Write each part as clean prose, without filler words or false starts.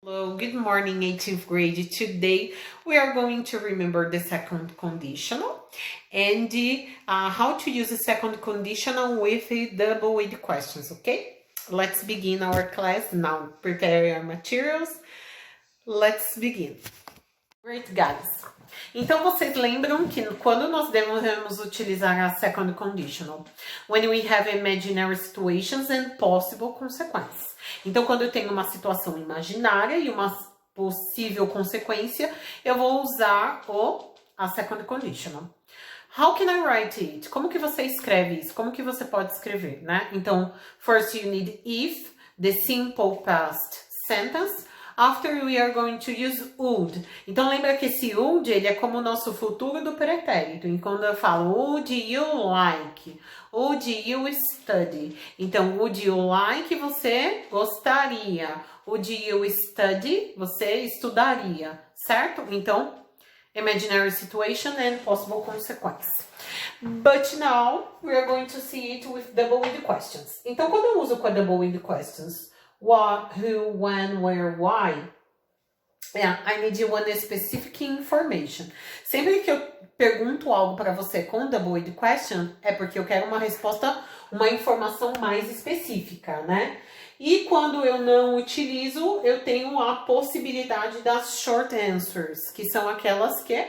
Hello, good morning, 18th grade. Today we are going to remember the second conditional and how to use the second conditional with the double-edged questions, okay? Let's begin our class now. Prepare your materials. Let's begin. Great, guys. Então, vocês lembram que quando nós devemos utilizar a second conditional? When we have imaginary situations and possible consequences. Então, quando eu tenho uma situação imaginária e uma possível consequência, eu vou usar a second conditional. How can I write it? Como que você escreve isso? Como que você pode escrever, né? Então, first you need if, the simple past sentence. After we are going to use would. Então lembra que esse would, ele é como o nosso futuro do pretérito. E quando eu falo would you like? Would you study? Então would you like, você gostaria. Would you study? Você estudaria, certo? Então imaginary situation and possible consequence. But now we are going to see it with double-edged questions. Então quando eu uso com a double-edged questions, what, who, when, where, why. Yeah, I need one specific information. Sempre que eu pergunto algo para você com double-edged question, é porque eu quero uma resposta, uma informação mais específica, né? E quando eu não utilizo, eu tenho a possibilidade das short answers, que são aquelas que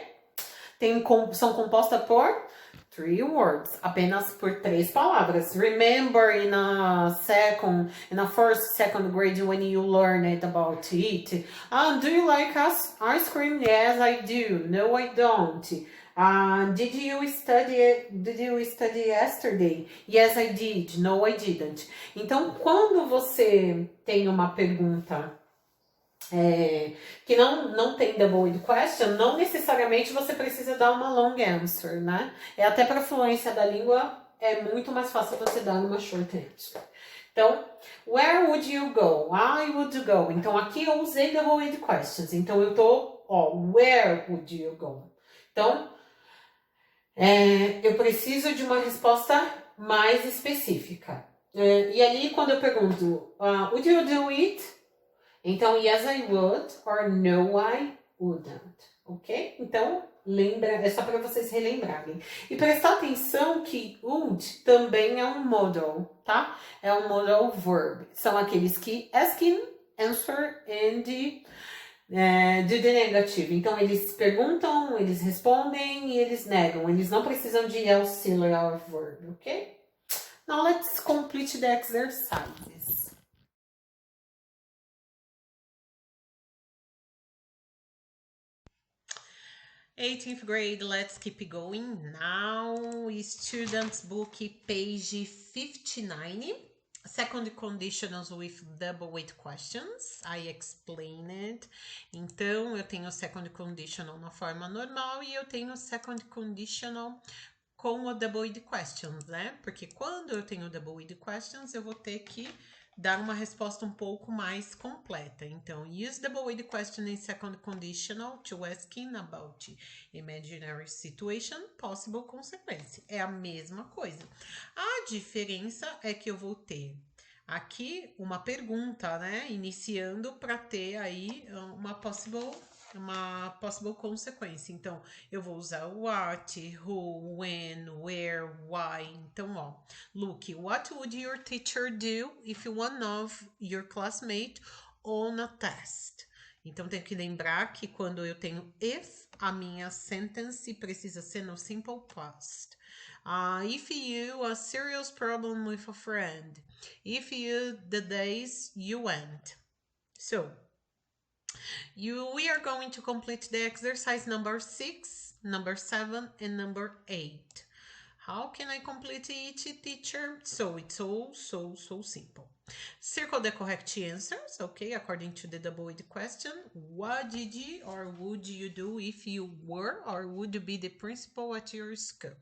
são compostas por 3 words, apenas por 3 palavras. Remember in a first, second grade when you learned about it. Do you like ice cream? Yes, I do. No, I don't. Did you study yesterday? Yes, I did. No, I didn't. Então, quando você tem uma pergunta que não tem double-edged question, não necessariamente você precisa dar uma long answer, né? Até para fluência da língua, é muito mais fácil você dar uma short answer. Então, where would you go? I would go. Então, aqui eu usei double-edged questions. Então, eu tô, where would you go? Então, eu preciso de uma resposta mais específica. E ali, quando eu pergunto, would you do it? Então, yes, I would, or no, I wouldn't, ok? Então, lembra, é só para vocês relembrarem. E prestar atenção que would também é um modal, tá? É um modal verb. São aqueles que asking, answer, and do the negative. Então, eles perguntam, eles respondem e eles negam. Eles não precisam de auxiliary verb, ok? Now, let's complete the exercises. 18th grade, let's keep going. Now, students book page 59. Second conditionals with double-edged questions. I explained. Então, eu tenho second conditional na forma normal e eu tenho second conditional com o double-edged questions, né? Porque quando eu tenho double-edged questions, eu vou ter que dar uma resposta um pouco mais completa. Então, use double-edged question in second conditional to asking about imaginary situation, possible consequence. É a mesma coisa. A diferença é que eu vou ter aqui uma pergunta, né? Iniciando para ter aí uma possible consequência. Então, eu vou usar what, who, when, where, why. Então, look, what would your teacher do if one of your classmates on a test? Então, tem que lembrar que quando eu tenho if, a minha sentence precisa ser no simple past. If you a serious problem with a friend. If you the days you went. So, we are going to complete the exercise number 6, number 7, and number 8. How can I complete it, teacher? So it's so simple. Circle the correct answers, okay, according to the double-edged question. What did you or would you do if you were or would be the principal at your school?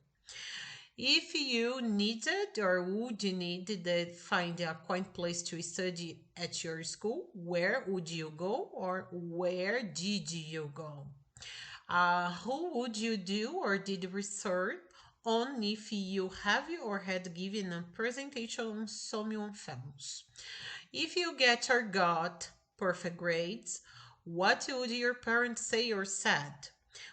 If you needed or would need to find a quiet place to study at your school, where would you go or where did you go? Who would you do or did research on if you have or had given a presentation on someone famous? If you get or got perfect grades? What would your parents say or said?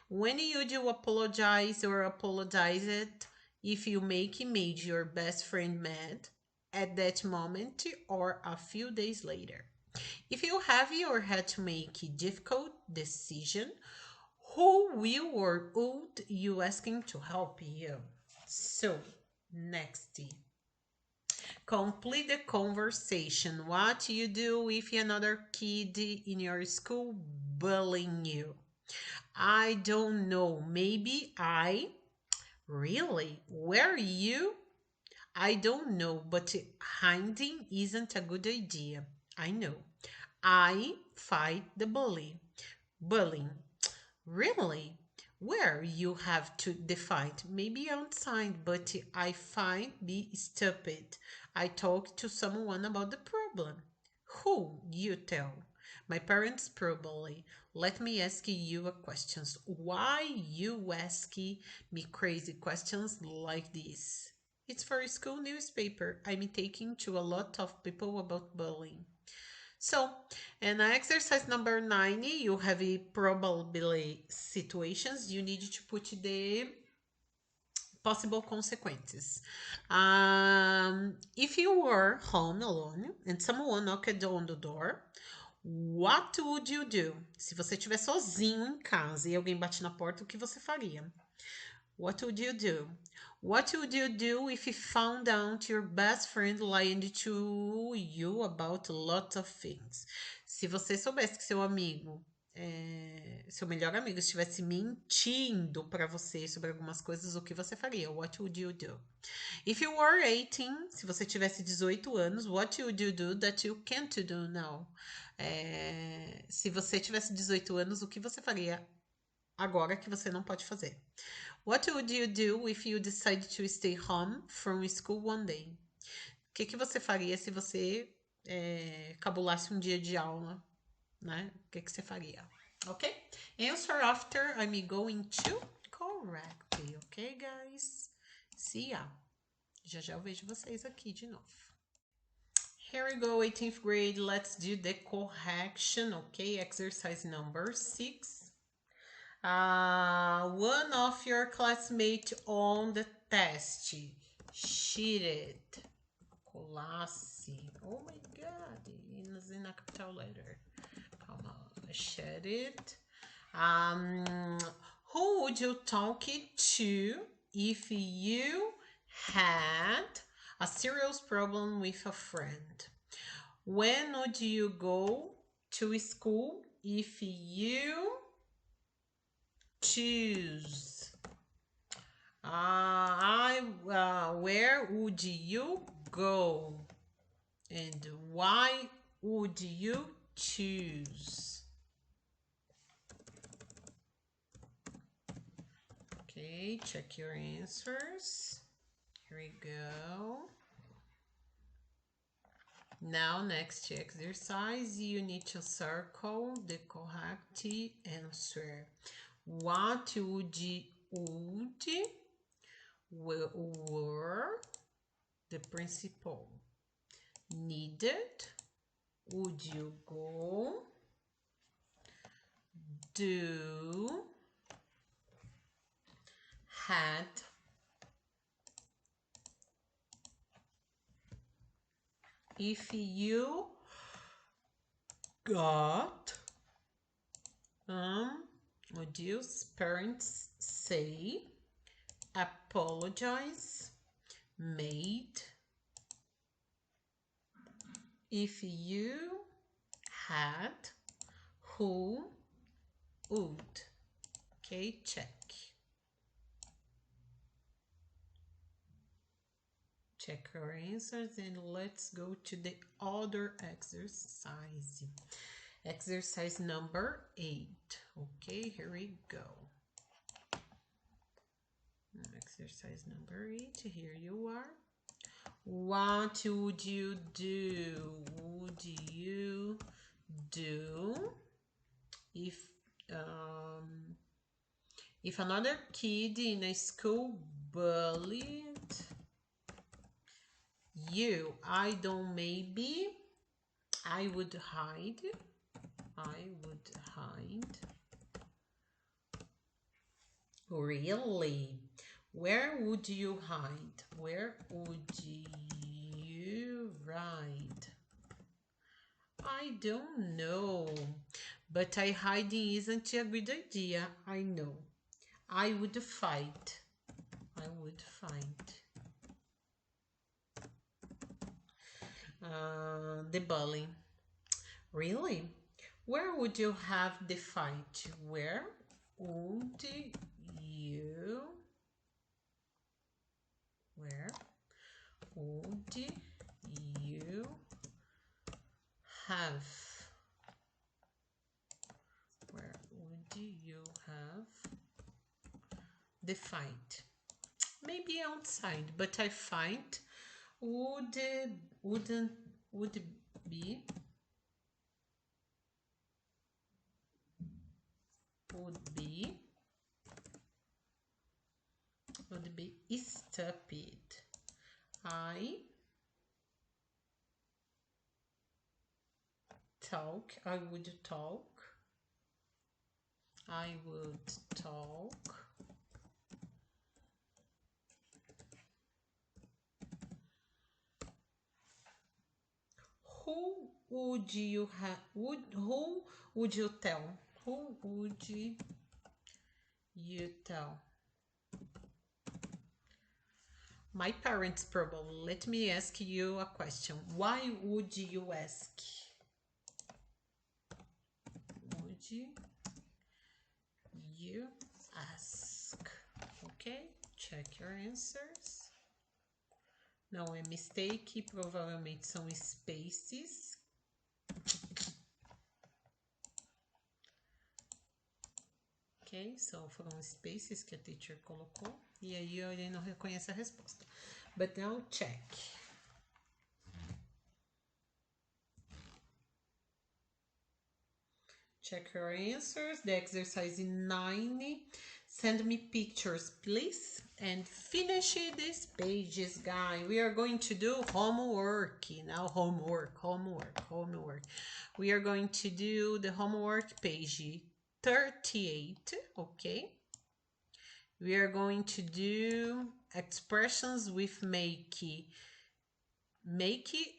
When you do apologize or apologize it if you made your best friend mad at that moment or a few days later? If you have or had to make a difficult decision, who will or would you asking to help you? So, next. Complete the conversation. What you do if another kid in your school bullying you? I don't know. Maybe I. Really? Were you? I don't know, but hiding isn't a good idea. I know. I fight the bullying. Really? Where you have to define, maybe outside, but I find be stupid. I talk to someone about the problem. Who you tell? My parents probably. Let me ask you a questions. Why you ask me crazy questions like this? It's for a school newspaper. I'm taking to a lot of people about bullying. So, in exercise number 90, you have a probability situations. You need to put the possible consequences. If you were home alone and someone knocked on the door, what would you do? Se você estiver sozinho em casa e alguém bate na porta, o que você faria? What would you do? What would you do if you found out your best friend lying to you about lots of things? Se você soubesse que seu amigo, seu melhor amigo estivesse mentindo para você sobre algumas coisas, o que você faria? What would you do? If you were 18, se você tivesse 18 anos, what would you do that you can't do now? Se você tivesse 18 anos, o que você faria agora que você não pode fazer? What would you do if you decide to stay home from school one day? O que você faria se você cabulasse um dia de aula, né? O que você faria? Ok? Answer after I'm going to correct. Ok, guys? See ya. Já já eu vejo vocês aqui de novo. Here we go, 18th grade. Let's do the correction. Ok, exercise number 6. One of your classmates on the test cheated. Colasse. Oh my god. In a capital letter. Come on. Cheated. Who would you talk to if you had a serious problem with a friend? When would you go to school if you choose? Where would you go? And why would you choose? Okay, check your answers. Here we go. Now, next exercise, you need to circle the correct answer. What would were the principal? Needed? Would you go? Do? Had? If you got? Would your parents say? Apologize? Made? If you had? Who would? Okay, check. Check your answers and let's go to the other exercise. Exercise number 8. Okay, here we go. Exercise number 8, here you are. What would you do? Would you do if another kid in a school bullied you? I don't, maybe I would hide. I would hide. Really? Where would you hide? Where would you hide? I don't know. But hiding isn't a good idea. I know. I would fight. I would fight. The bullying. Really? Where would you have the fight? Where would you? Where would you have? Where would you have the fight? Maybe outside, but I find would wouldn't would be would be would be stupid. I talk. I would talk. I would talk. Who would you have? Who would you tell? Who would you tell? My parents probably. Let me ask you a question. Why would you ask? Would you ask? Ok? Check your answers. Não é mistake, provavelmente são spaces. Ok? Foram spaces que a teacher colocou. E aí ele não reconhece a resposta. But now check. Check your answers. The exercise 9. Send me pictures, please. And finish these pages, guys. We are going to do homework. Now homework. We are going to do the homework page 38, okay? We are going to do expressions with make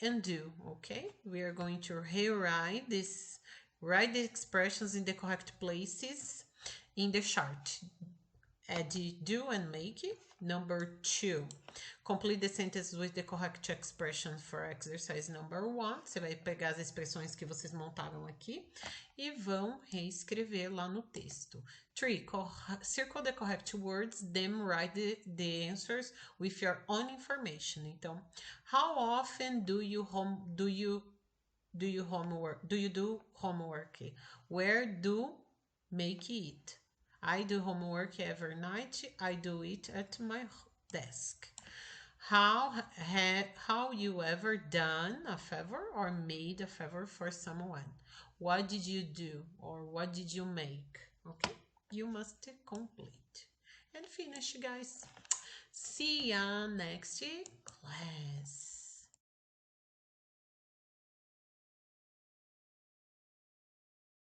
and do, okay? We are going to rewrite this. Write the expressions in the correct places in the chart. Add do and make. Number 2. Complete the sentences with the correct expression for exercise number 1. Você vai pegar as expressões que vocês montaram aqui e vão reescrever lá no texto. 3. Circle the correct words, then write the answers with your own information. Então, how often do you do homework? Where do make it? I do homework every night. I do it at my desk. How you ever done a favor or made a favor for someone? What did you do or what did you make? Okay, you must complete and finish, guys. See ya next class.